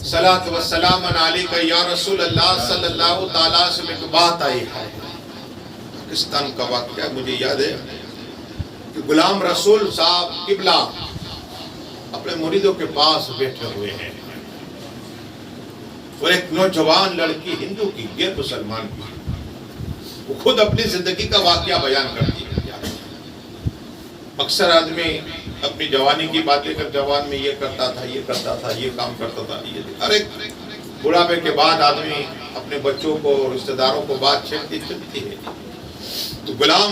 सलात व सलाम अलैका या रसूल अल्लाह सल्लल्लाहु तआला अलैहि वसल्लम। बात आई है पाकिस्तान का वाक़या, मुझे याद है कि गुलाम रसूल साहब किबला अपने मुरीदों के पास बैठे हुए हैं और एक नौजवान लड़की हिंदू की, गैर मुसलमान की, वो खुद अपनी जिंदगी का वाक़या बयान करती है। अक्सर आदमी अपनी जवानी की बातें कर, जवान में ये करता था, ये करता था, ये काम करता था, ये हर एक बुढ़ापे के बाद आदमी अपने बच्चों को, रिश्तेदारों को बात छेड़ती चलती है। तो गुलाम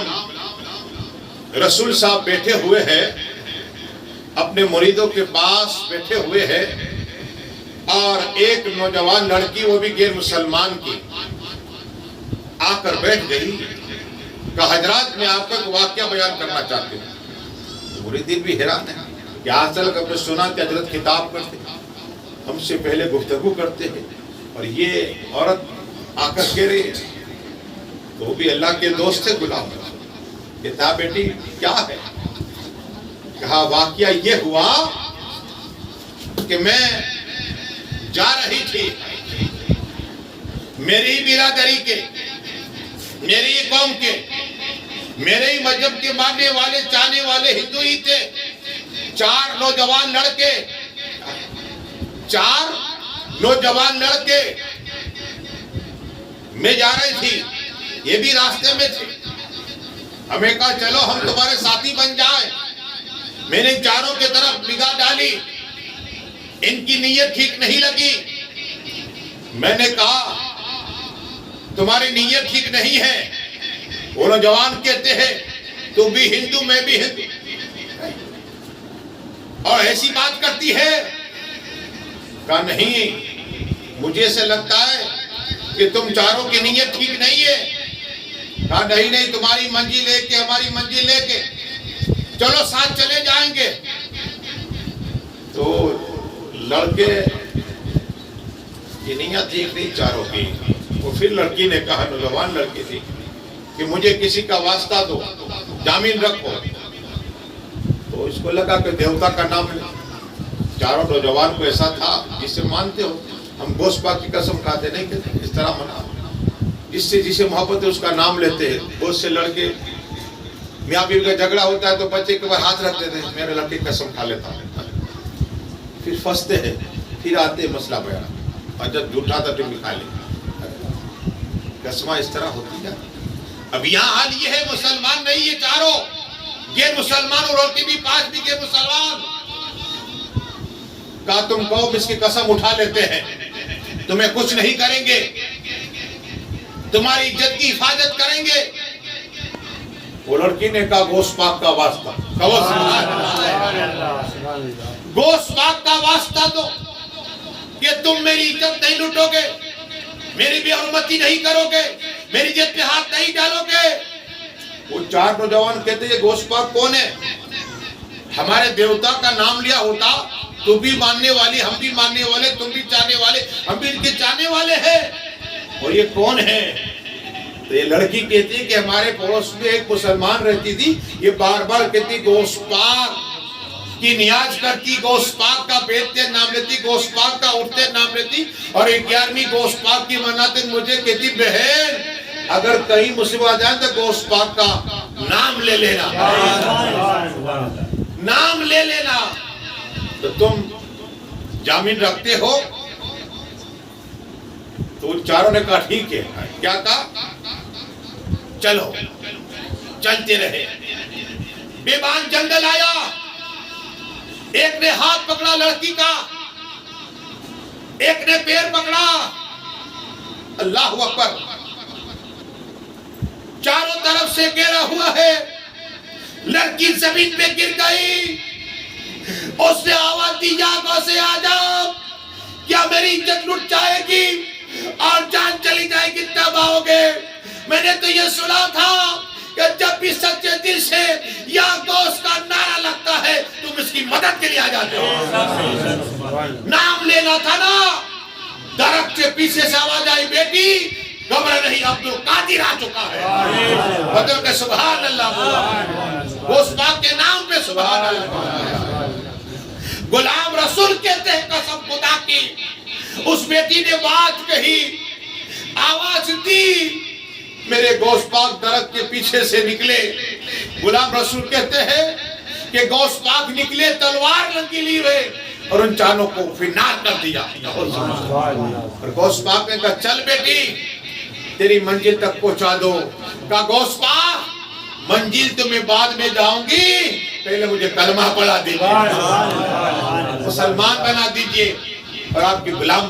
रसूल साहब बैठे हुए हैं, अपने मुरीदों के पास बैठे हुए हैं और एक नौजवान लड़की, वो भी गैर मुसलमान की, आकर बैठ गई। कहा हजरात मैं आपका वाक़या बयान करना चाहती हूँ। तो मुरीदीन भी हैरान है कि आज तक हमने सुना कि हजरत खिताब करते, हमसे पहले गुफ्तगू करते हैं और ये औरत आकर कह रही है। तो वो भी अल्लाह के दोस्त थे गुलाम। कहता बेटी क्या है? कहा वाक़या ये हुआ कि मैं जा रही थी, मेरी ही बिरादरी के, मेरी ही कौम के, मेरे ही मजहब के मानने वाले, चाहने वाले हिंदू ही थे। चार नौजवान लड़के मैं जा रही थी, ये भी रास्ते में थे। हमें कहा चलो हम तुम्हारे साथी बन जाए। मैंने चारों की तरफ निगाह डाली, इनकी नीयत ठीक नहीं लगी। मैंने कहा तुम्हारी नीयत ठीक नहीं है। वो नौजवान कहते हैं तू भी हिंदू, मैं भी हिंदू, और ऐसी बात करती है। कहा नहीं, मुझे ऐसे लगता है कि तुम चारों की नीयत ठीक नहीं है। कहा नहीं नहीं, तुम्हारी मंजिल लेके, हमारी मंजिल लेके चलो साथ चले जाएंगे। तो लड़के की नीयत ठीक नहीं चारों की। वो फिर लड़की ने कहा, नौजवान लड़की थी, कि मुझे किसी का वास्ता दो, जामीन रखो। तो इसको लगा कि देवता का नाम ले। चारों नौजवान को ऐसा था जिसे मानते हो, हम गोश्त पाक की कसम खाते नहीं कहते, इस तरह मना, जिससे जिसे मोहब्बत है उसका नाम लेते हैं। बहुत से लड़के मियाँ बीवी का झगड़ा होता है तो बच्चे के ऊपर हाथ रख देते हैं, मेरे लड़के कसम खा लेता है, फिर फंसते हैं, फिर आते मसला बयान, और जब झूठा था फिर खा ले। कसमा इस तरह होती है। अब यहाँ हाल ये है, मुसलमान नहीं ये चारों, ये मुसलमान और औरतें भी 5 भी के मुसलमान। कहा तुम कहो इसकी कसम उठा लेते हैं, तुम्हें कुछ नहीं करेंगे, तुम्हारी इज्जत की हिफाजत करेंगे। वो लड़की ने कहा गोश्त पाक का वास्ता, गोश्त पाक का वास्ता दो कि तुम मेरी इज्जत नहीं लूटोगे, मेरी बेहुरमती नहीं करोगे, मेरी इज्जत पे हाथ नहीं डालोगे। वो चार नौजवान कहते ये गोश्त पाक कौन है? हमारे देवता का नाम लिया होता, तू भी मानने वाली, हम भी मानने वाले, तुम भी चाहने वाले, हम भी इनके चाहने वाले हैं। और ये कौन है? तो ये लड़की कहती है कि हमारे पड़ोस में एक मुसलमान रहती थी, ये बार बार कहती गोश्त पाक की नियाज करती, गोश्त पाक का बैठते नाम लेती, गोश्त पाक का उठते नाम लेती, और 11वीं गोश्त पाक की मनाते मुझे कहती बहन अगर कहीं मुसीबत आ जाए तो गोश्त पाक का नाम ले लेना, नाम ले लेना। तो तुम जामीन रखते हो? तो उन चारों ने कहा ठीक है। क्या कहा? चलो चलते रहे। बेबान जंगल आया, एक ने हाथ पकड़ा लड़की का, एक ने पैर पकड़ा। अल्लाह अकबर, चारों तरफ से घेरा हुआ है। लड़की जमीन पे गिर गई, उसने आवाज दी जागो से आ जाओ, क्या मेरी इज्जत लुट जाएगी और जान चली जाएगी तब आओगे? मैंने तो ये सुना था कि जब भी सच्चे दिल से या गोश्त का नारा लगता है तुम इसकी मदद के लिए आ जाते हो। नाम लेना था ना। दरख्त के पीछे से आवाज आई, बेटी घबरा नहीं, अब्दुल कादिर आ चुका है। बदल के सुभान अल्लाह, गोश्त पाक के नाम पे सुभान अल्लाह। गुलाम रसूल कहते बेटी ने बात कही, आवाज दी, मेरे गौस पाक दरख्त के पीछे से निकले। गुलाम रसूल कहते हैं कि गौस पाक निकले तलवार लंगीली हुए और उन चारों को फिनार कर दिया। और गौस पाक ने कहा चल बेटी तेरी मंजिल तक पहुंचा दो। कहा गौस पाक मंजिल तो मैं बाद में जाऊंगी, पहले मुझे कलमा पढ़ा दीजिए, मुसलमान बना दीजिए और आपके गुलाम